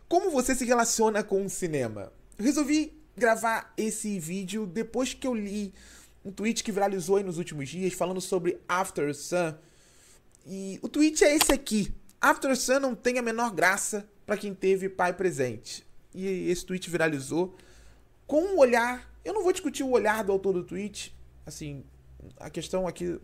Como você se relaciona com o cinema? Eu resolvi gravar esse vídeo depois que eu li um tweet que viralizou aí nos últimos dias falando sobre After Sun. E o tweet é esse aqui: After Sun não tem a menor graça para quem teve pai presente. E esse tweet viralizou com um olhar. Eu não vou discutir o olhar do autor do tweet, assim, a questão aqui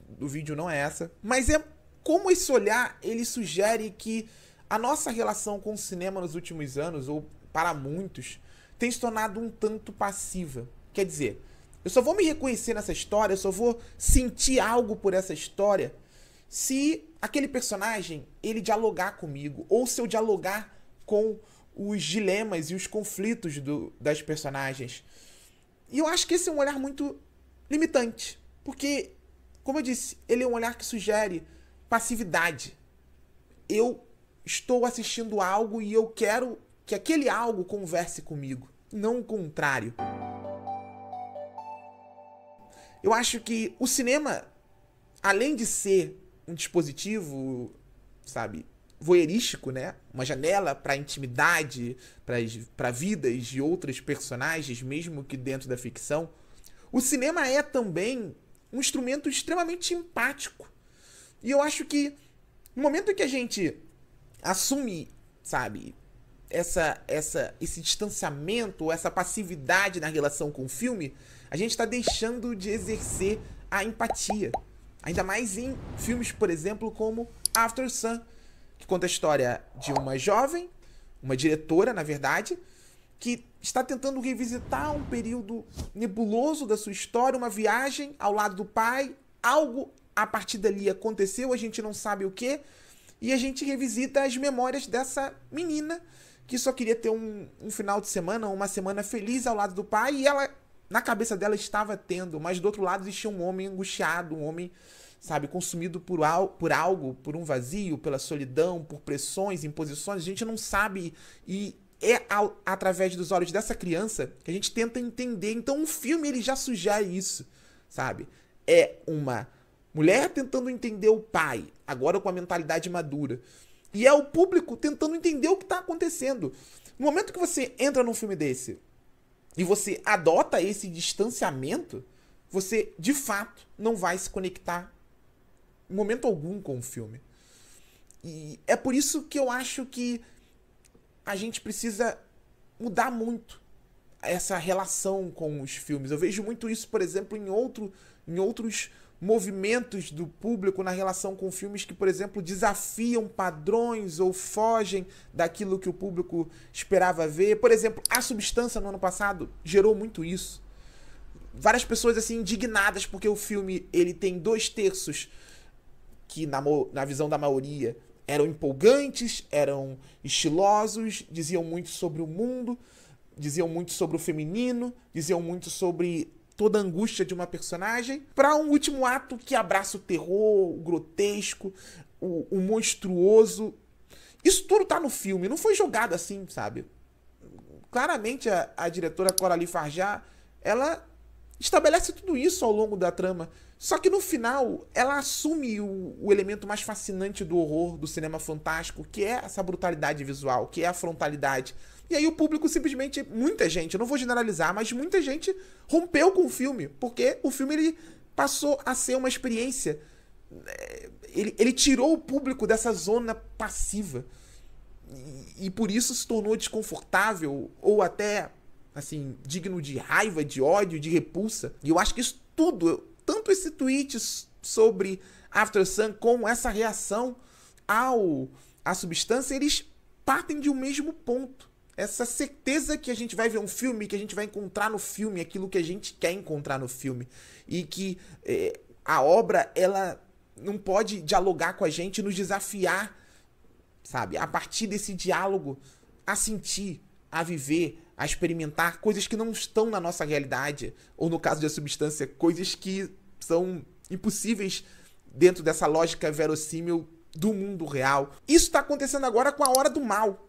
do vídeo não é essa, mas é como esse olhar ele sugere que a nossa relação com o cinema nos últimos anos, ou para muitos, tem se tornado um tanto passiva. Quer dizer, eu só vou me reconhecer nessa história, eu só vou sentir algo por essa história se aquele personagem ele dialogar comigo, ou se eu dialogar com os dilemas e os conflitos das personagens. E eu acho que esse é um olhar muito limitante, porque, como eu disse, ele é um olhar que sugere passividade. Eu estou assistindo algo e eu quero que aquele algo converse comigo, não o contrário. Eu acho que o cinema, além de ser um dispositivo, sabe, voyeurístico, né? Uma janela para a intimidade, para vidas de outros personagens, mesmo que dentro da ficção, o cinema é também um instrumento extremamente empático. E eu acho que no momento em que a gente assume, sabe, esse distanciamento, essa passividade na relação com o filme, a gente está deixando de exercer a empatia. Ainda mais em filmes, por exemplo, como After Sun, que conta a história de uma jovem, uma diretora, na verdade, que está tentando revisitar um período nebuloso da sua história, uma viagem ao lado do pai, algo a partir dali aconteceu, a gente não sabe o que, e a gente revisita as memórias dessa menina que só queria ter um final de semana, uma semana feliz ao lado do pai, e ela, na cabeça dela, estava tendo, mas do outro lado existia um homem angustiado, um homem, sabe, consumido por algo, por um vazio, pela solidão, por pressões, imposições, a gente não sabe, e é através dos olhos dessa criança que a gente tenta entender. Então o filme ele já sugere isso, sabe? É uma mulher tentando entender o pai, agora com a mentalidade madura, e é o público tentando entender o que está acontecendo. No momento que você entra num filme desse e você adota esse distanciamento, você, de fato, não vai se conectar em momento algum com o filme. E é por isso que eu acho que a gente precisa mudar muito essa relação com os filmes. Eu vejo muito isso, por exemplo, em outros movimentos do público na relação com filmes que, por exemplo, desafiam padrões ou fogem daquilo que o público esperava ver. Por exemplo, A Substância, no ano passado, gerou muito isso. Várias pessoas assim indignadas porque o filme ele tem 2/3 que, na visão da maioria, eram empolgantes, eram estilosos, diziam muito sobre o mundo, diziam muito sobre o feminino, diziam muito sobre toda a angústia de uma personagem, para um último ato que abraça o terror, o grotesco, o monstruoso. Isso tudo tá no filme, não foi jogado assim, sabe? Claramente a diretora Coralie Farjat, ela estabelece tudo isso ao longo da trama. Só que no final, ela assume o elemento mais fascinante do horror, do cinema fantástico, que é essa brutalidade visual, que é a frontalidade. E aí o público simplesmente, muita gente, eu não vou generalizar, mas muita gente rompeu com o filme, porque o filme ele passou a ser uma experiência. Ele tirou o público dessa zona passiva. E por isso se tornou desconfortável, ou até, assim, digno de raiva, de ódio, de repulsa. E eu acho que isso tudo, tanto esse tweet sobre After Sun como essa reação à substância, eles partem de um mesmo ponto. Essa certeza que a gente vai ver um filme, que a gente vai encontrar no filme aquilo que a gente quer encontrar no filme. E que a obra, ela não pode dialogar com a gente, nos desafiar, sabe? A partir desse diálogo, a sentir, a viver, a experimentar coisas que não estão na nossa realidade, ou no caso da substância, coisas que são impossíveis dentro dessa lógica verossímil do mundo real. Isso está acontecendo agora com A Hora do Mal,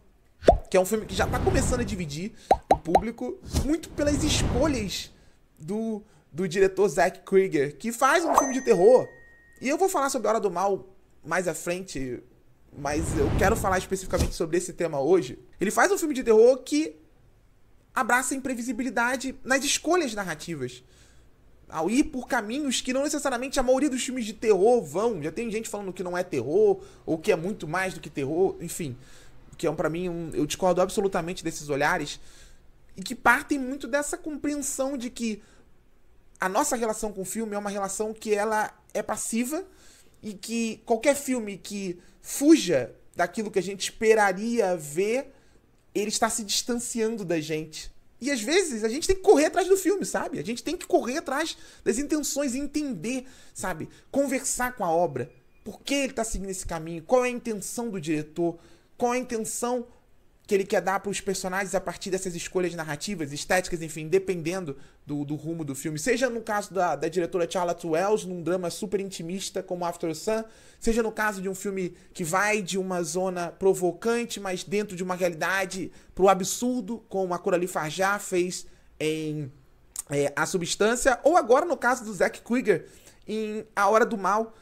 que é um filme que já está começando a dividir o público, muito pelas escolhas do diretor Zach Cregger, que faz um filme de terror. E eu vou falar sobre A Hora do Mal mais à frente, mas eu quero falar especificamente sobre esse tema hoje. Ele faz um filme de terror que abraça a imprevisibilidade nas escolhas narrativas, ao ir por caminhos que não necessariamente a maioria dos filmes de terror vão. Já tem gente falando que não é terror, ou que é muito mais do que terror, enfim. Que é, pra mim, eu discordo absolutamente desses olhares, e que partem muito dessa compreensão de que a nossa relação com o filme é uma relação que ela é passiva, e que qualquer filme que fuja daquilo que a gente esperaria ver, ele está se distanciando da gente. E às vezes a gente tem que correr atrás do filme, sabe? A gente tem que correr atrás das intenções e entender, sabe? Conversar com a obra. Por que ele está seguindo esse caminho? Qual é a intenção do diretor? Qual é a intenção que ele quer dar para os personagens a partir dessas escolhas narrativas, estéticas, enfim, dependendo do rumo do filme. Seja no caso da diretora Charlotte Wells, num drama super intimista como After Sun, seja no caso de um filme que vai de uma zona provocante, mas dentro de uma realidade pro absurdo, como a Coralie Farjá fez em A Substância, ou agora no caso do Zack Cregger em A Hora do Mal.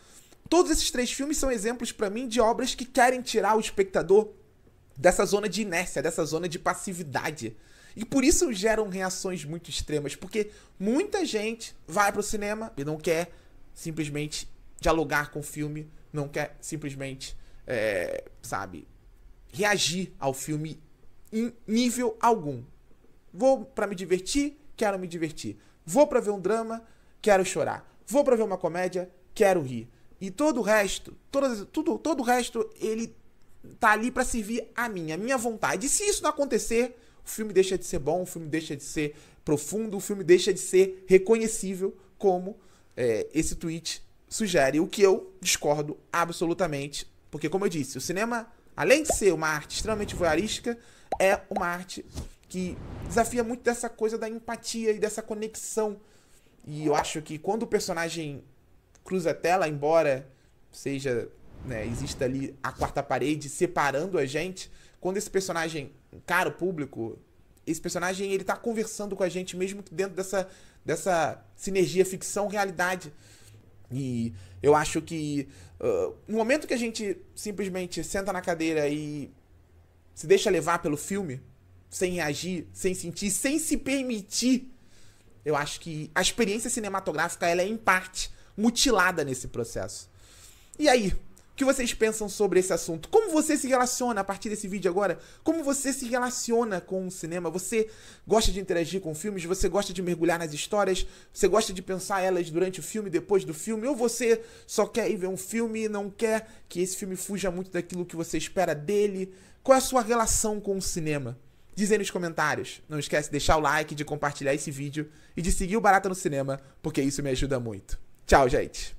Todos esses três filmes são exemplos para mim de obras que querem tirar o espectador dessa zona de inércia, dessa zona de passividade. E por isso geram reações muito extremas, porque muita gente vai pro cinema e não quer simplesmente dialogar com o filme, não quer simplesmente, sabe, reagir ao filme em nível algum. Vou pra me divertir, quero me divertir. Vou pra ver um drama, quero chorar. Vou pra ver uma comédia, quero rir. E todo o resto, todo o resto, ele tá ali pra servir a minha vontade. E se isso não acontecer, o filme deixa de ser bom, o filme deixa de ser profundo, o filme deixa de ser reconhecível, como esse tweet sugere. O que eu discordo absolutamente, porque, como eu disse, o cinema, além de ser uma arte extremamente voyeurística, é uma arte que desafia muito dessa coisa da empatia e dessa conexão. E eu acho que quando o personagem cruza a tela, embora seja, exista ali a quarta parede separando a gente, quando esse personagem encara o público, esse personagem ele tá conversando com a gente mesmo dentro dessa sinergia ficção-realidade. E eu acho que no momento que a gente simplesmente senta na cadeira e se deixa levar pelo filme, sem reagir, sem sentir, sem se permitir, eu acho que a experiência cinematográfica ela é em parte mutilada nesse processo. E aí? O que vocês pensam sobre esse assunto? Como você se relaciona a partir desse vídeo agora? Como você se relaciona com o cinema? Você gosta de interagir com filmes? Você gosta de mergulhar nas histórias? Você gosta de pensar elas durante o filme, depois do filme? Ou você só quer ir ver um filme e não quer que esse filme fuja muito daquilo que você espera dele? Qual é a sua relação com o cinema? Diz aí nos comentários. Não esquece de deixar o like, de compartilhar esse vídeo e de seguir o Barata no Cinema, porque isso me ajuda muito. Tchau, gente!